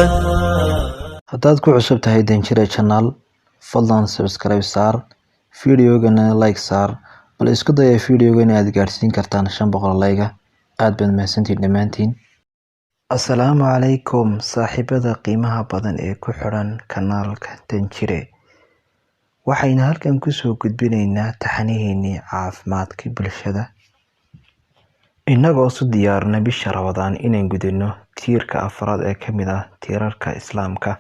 رمضان. haddaad ku cusub tahay Danjire Channel, fadlan subscribe saar, videogana like saar, bal isku daya videogana aad gaarsiin kartaan 500 like. aad baad mahadsantihiin dhammaantiin. Assalaamu calaykum saaxiibada qiimaha badan ee ku xiran kanaalka Danjire. waxayna halkan kusoo gudbinaynaa taxanihiinii caafimaadka bulshada, inagoo su diyaarna bisha Ramadaan inaan gudano tiirka afraad ee ka mid ah tiirarka Islaamka,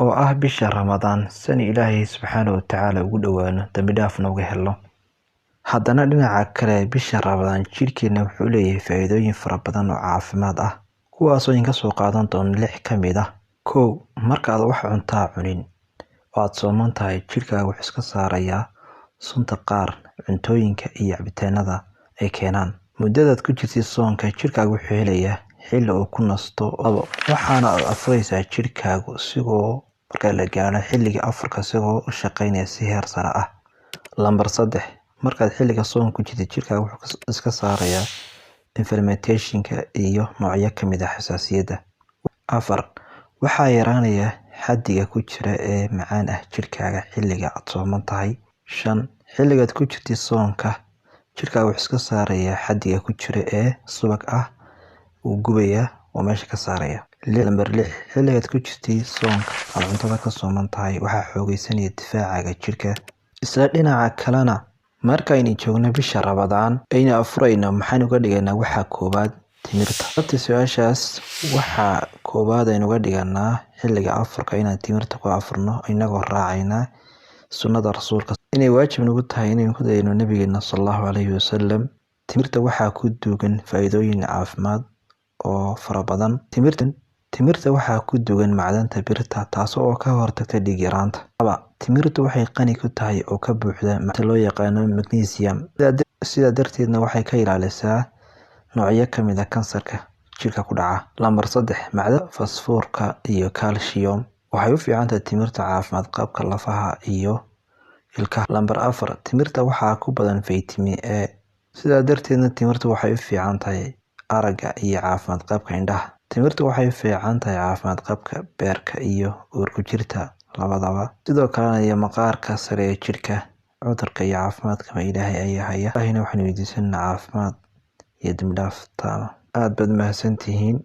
oo ah bisha Ramadaan san Ilaahay subxaanahu wa tacaala ugu dhowaano dambi dhaafna uga helo. haddana dhinaca kale, bisha Ramadaan jirkeena wuxuu leeyahay faa'iidooyin fara badan oo caafimaad ah, kuwaasoo idinka soo qaadan doono 6 ka mid ah. 1. markaad wax cuntaa cunin oo aad sooman tahay, jirkaaga wuxuu iska saarayaa sunta qaar cuntooyinka iyo cabitaanada ay keenaan. muddadaad ku jirtid soonka, jirkaaga wuxuu helayaa xilli uu ku nasto, waxaana aad afuraysaa jirkaagu sigoo marka la gaaro xilliga afurka sigoo u shaqaynaya si heer sare ah. Lambar 3. markaad xilliga soonka ku jirtid, jirkaaga wuxuu iska saarayaa inflammationka iyo noocyo ka mid ah xasaasiyadda. 4. waxaa yaraanaya xaddiga ku jira ee macaan ah jirkaaga xilliga aad sooman tahay. 5. xilligaad ku jirtid soonka, jirkaaga wuxuu iska saarayaa xaddiga ku jira ee subag ah, uu gubaya oo meesha ka saaraya. Lambar 6. xilligaad ku jirtid soonka aad cuntada ka sooman tahay, waxaa xoogaysanaya difaacaaga jirka. isla dhinaca kalena, markaynu joogno bisha Ramadaan ayna afurayno, maxaan uga dhiganaa? waxaa koobaad timirta. sababta su-aashaas, waxaa koobaad aynu uga dhiganaa xilliga afurka inaan timirta ku afurno, inagoo raacayna sunnada rasuulka inay waajib nagu tahay inaynu ku dayano nabigeena sallallahu calayhi wasallam. timirta waxaa ku duugan faa'iidooyin caafimaad oo fara badan. timirta waxaa ku duugan macdanta birta, taasoo ka hortagta dhiig yaraanta. 2. timirtu waxay qani ku tahay oo ka buuxda macdanta loo yaqaano magnesium, sidaa darteedna waxay ka ilaalisaa noocyo ka mid ah kansarka jirka ku dhaca. Lambar 3. macdanta fosfoorka iyo calcium waxay u fiican tahay timirta caafimaad qabka lafaha iyo ilkaha. Lambar 4. timirta waxaa ku badan vitamin A, sidaa darteedna timirtu waxay u fiican tahay aragga iyo caafimaad qabka indhaha. timirtu waxay u fiican tahay caafimaad qabka beerka iyo uurku jirta labadaba, sidoo kalena iyo maqaarka sare ee jirka. cudurka iyo caafimaadka Ilaahay ayaa haya, ilaahayna waxaan weydiisanaa caafimaad iyo dambi dhaaf taama. aad baad mahadsantihiin.